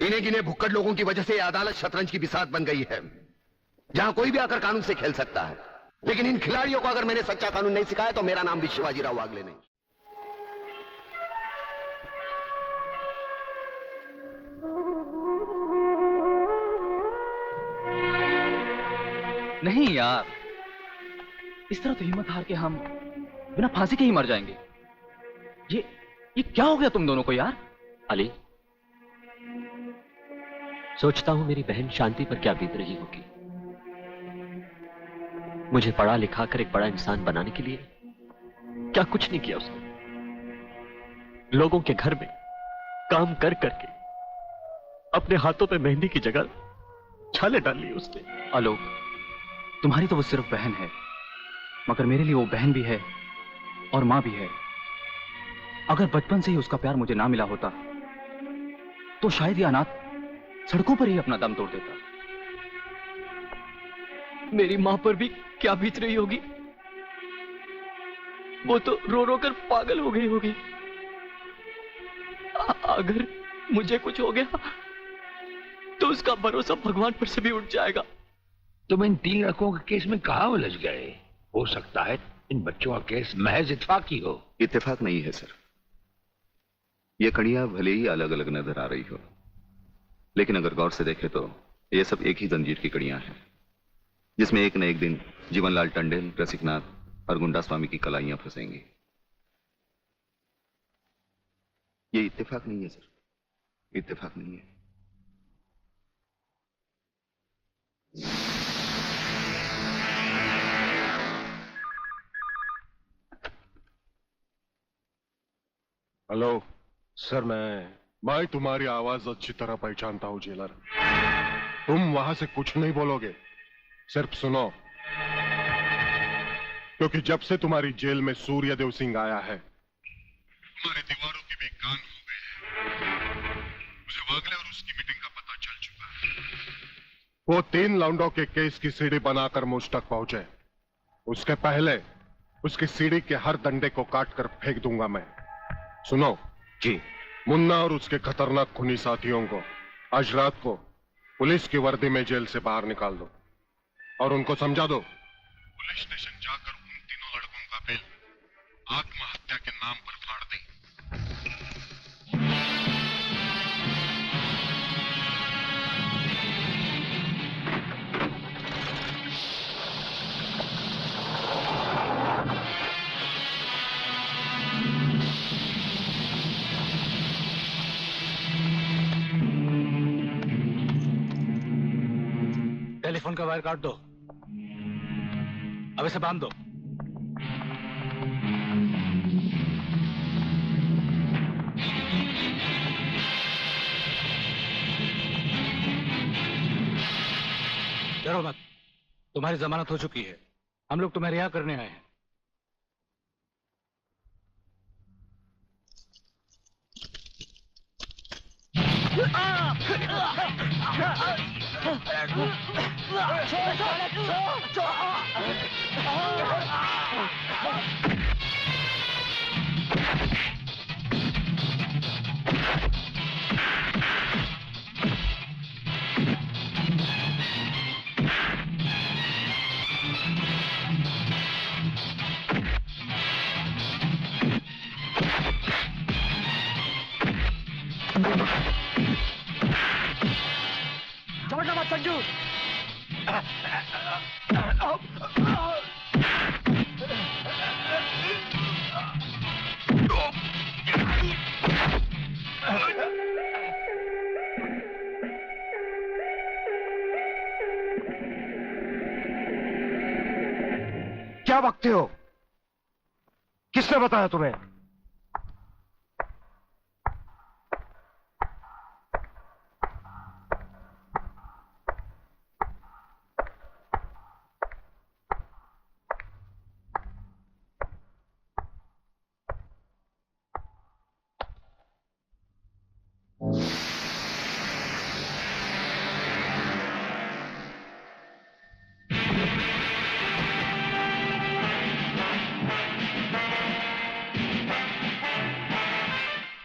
गिने गिने भुक्कड़ लोगों की वजह से यह अदालत शतरंज की बिसात बन गई है, जहां कोई भी आकर कानून से खेल सकता है। लेकिन इन खिलाड़ियों को अगर मैंने सच्चा कानून नहीं सिखाया तो मेरा नाम भी शिवाजी राव वागले नहीं। नहीं यार, इस तरह तो हिम्मत हार के हम बिना फांसी के ही मर जाएंगे। ये क्या हो गया तुम दोनों को यार? अली, सोचता हूं मेरी बहन शांति पर क्या बीत रही होगी। मुझे पढ़ा लिखा कर एक बड़ा इंसान बनाने के लिए क्या कुछ नहीं किया उसने। लोगों के घर में काम कर करके अपने हाथों पे मेहंदी की जगह छाले डाल ली उसने। आलोक, तुम्हारी तो वो सिर्फ बहन है, मगर मेरे लिए वो बहन भी है और मां भी है। अगर बचपन से ही उसका प्यार मुझे ना मिला होता तो शायद ये अनाथ सड़कों पर ही अपना दम तोड़ देता। मेरी मां पर भी क्या बीत रही होगी। वो तो रो रो कर पागल हो गई होगी। अगर मुझे कुछ हो गया तो उसका भरोसा भगवान पर से भी उठ जाएगा। तुम इन 3 लड़कों के केस में कहां उलझ गए? हो सकता है इन बच्चों का केस महज इत्तेफाकी हो। इत्तेफाक नहीं है सर। ये कड़ियां भले ही अलग अलग नजर आ रही हो, लेकिन अगर गौर से देखें तो ये सब एक ही जंजीर की कड़ियां हैं, जिसमें एक न एक दिन जीवनलाल टंडेल, रसिकनाथ और गुंडा स्वामी की कलाइयां फंसेंगी। ये इत्तेफाक नहीं है सर, इत्तेफाक नहीं है। हेलो सर, मैं तुम्हारी आवाज अच्छी तरह पहचानता हूं जेलर। तुम वहां से कुछ नहीं बोलोगे, सिर्फ सुनो, क्योंकि जब से तुम्हारी जेल में सूर्यदेव सिंह आया है तुम्हारी दीवारों के भी कान हो गए हैं। मुझे वागले और उसकी मीटिंग का पता चल चुका है। वो 3 लौंडों के केस की सीढ़ी बनाकर मुझ तक पहुंचे, उसके पहले उसकी सीढ़ी के हर डंडे को काट कर फेंक दूंगा मैं। सुनो जी। मुन्ना और उसके खतरनाक खूनी साथियों को आज रात को पुलिस की वर्दी में जेल से बाहर निकाल दो और उनको समझा दो पुलिस स्टेशन जाकर उन तीनों लड़कों का बिल आत्महत्या के नाम पर फाड़ दे। टेलीफोन का वायर काट दो, अब इसे बांध दो। डरो मत, तुम्हारी जमानत हो चुकी है। हम लोग तुम्हें रिहा करने आए हैं। छोड़ना मत संजू। क्या बकते हो? किसने बताया तुम्हें?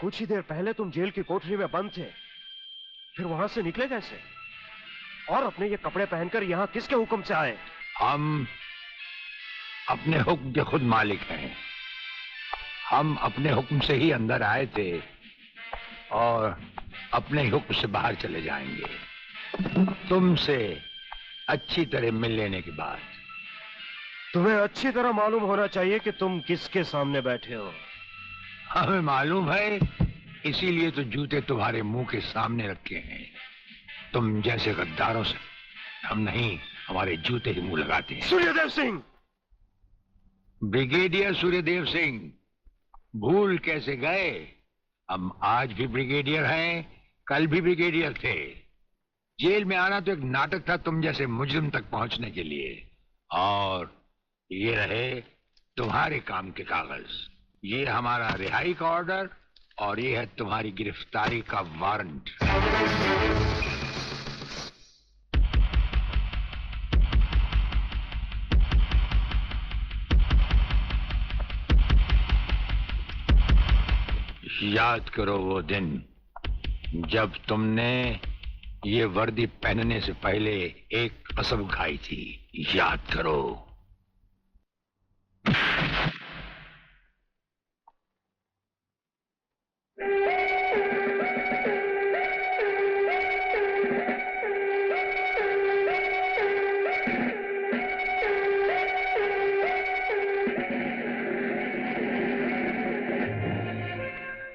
कुछ ही देर पहले तुम जेल की कोठरी में बंद थे, फिर वहां से निकले कैसे? और अपने ये कपड़े पहनकर यहाँ किसके हुक्म से आए? हम अपने हुक्म के खुद मालिक हैं। हम अपने हुक्म से ही अंदर आए थे और अपने हुक्म से बाहर चले जाएंगे, तुमसे अच्छी तरह मिल लेने के बाद। तुम्हें अच्छी तरह मालूम होना चाहिए कि तुम किसके सामने बैठे हो। हमें मालूम है, इसीलिए तो जूते तुम्हारे मुंह के सामने रखे हैं। तुम जैसे गद्दारों से हम नहीं, हमारे जूते ही मुंह लगाते हैं। सूर्यदेव सिंह! ब्रिगेडियर सूर्यदेव सिंह, भूल कैसे गए? हम आज भी ब्रिगेडियर हैं, कल भी ब्रिगेडियर थे। जेल में आना तो एक नाटक था तुम जैसे मुजरिम तक पहुंचने के लिए। और ये रहे तुम्हारे काम के कागज। ये हमारा रिहाई का ऑर्डर और ये है तुम्हारी गिरफ्तारी का वारंट। याद करो वो दिन जब तुमने ये वर्दी पहनने से पहले एक कसम खाई थी। याद करो।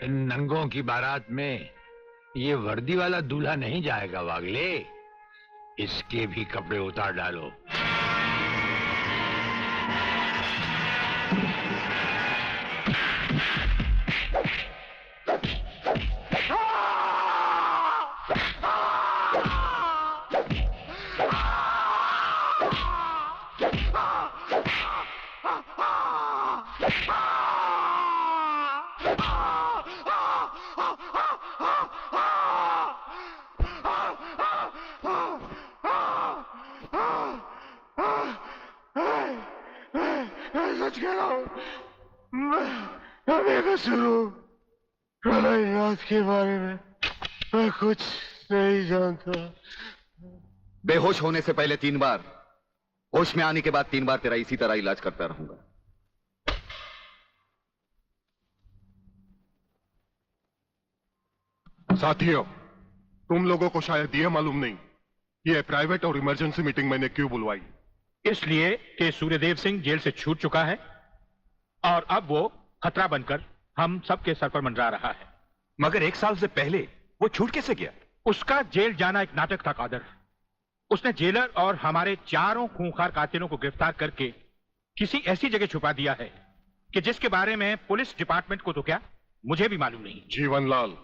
इन नंगों की बारात में ये वर्दी वाला दूल्हा नहीं जाएगा वागले। इसके भी कपड़े उतार डालो। सच कह रहा हूं, मैं बेकसूर हूं। प्रलयनाथ के बारे में मैं कुछ नहीं जानता। बेहोश होने से पहले 3 बार, होश में आने के बाद 3 बार तेरा इसी तरह इलाज करता रहूंगा। साथियों, तुम लोगों को शायद ये मालूम नहीं ये प्राइवेट और इमरजेंसी मीटिंग मैंने क्यों बुलवाई। इसलिए कि सूर्यदेव सिंह जेल से छूट चुका है और अब वो खतरा बनकर हम सबके सर पर मंडरा रहा है। मगर 1 साल से पहले वो छूट कैसे गया? उसका जेल जाना एक नाटक था कादर। उसने जेलर और हमारे 4 खूंखार कातिलों को गिरफ्तार करके किसी ऐसी जगह छुपा दिया है कि जिसके बारे में पुलिस डिपार्टमेंट को तो क्या, मुझे भी मालूम नहीं। जीवनलाल,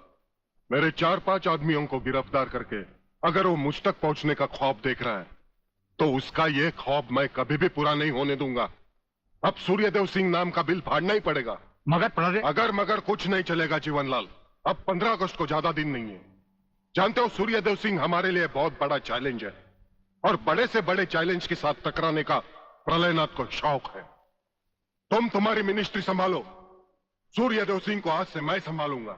मेरे 4-5 आदमियों को गिरफ्तार करके अगर वो मुझ तक पहुंचने का ख्वाब देख रहा है तो उसका ये ख्वाब मैं कभी भी पूरा नहीं होने दूंगा। अब सूर्यदेव सिंह नाम का बिल फाड़ना ही पड़ेगा। मगर अगर मगर कुछ नहीं चलेगा जीवनलाल। अब 15 अगस्त को ज्यादा दिन नहीं है। जानते हो, सूर्यदेव सिंह हमारे लिए बहुत बड़ा चैलेंज है और बड़े से बड़े चैलेंज के साथ टकराने का प्रलयनाथ को शौक है। तुम तुम्हारी मिनिस्ट्री संभालो, सूर्यदेव सिंह को आज से मैं संभालूंगा।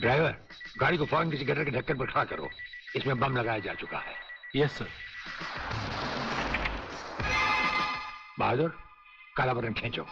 ड्राइवर, गाड़ी को फौरन किसी गटर के ढक्कन पर खड़ा करो। इसमें बम लगाया जा चुका है। Yes sir. बहादुर, काला बटन खींचो।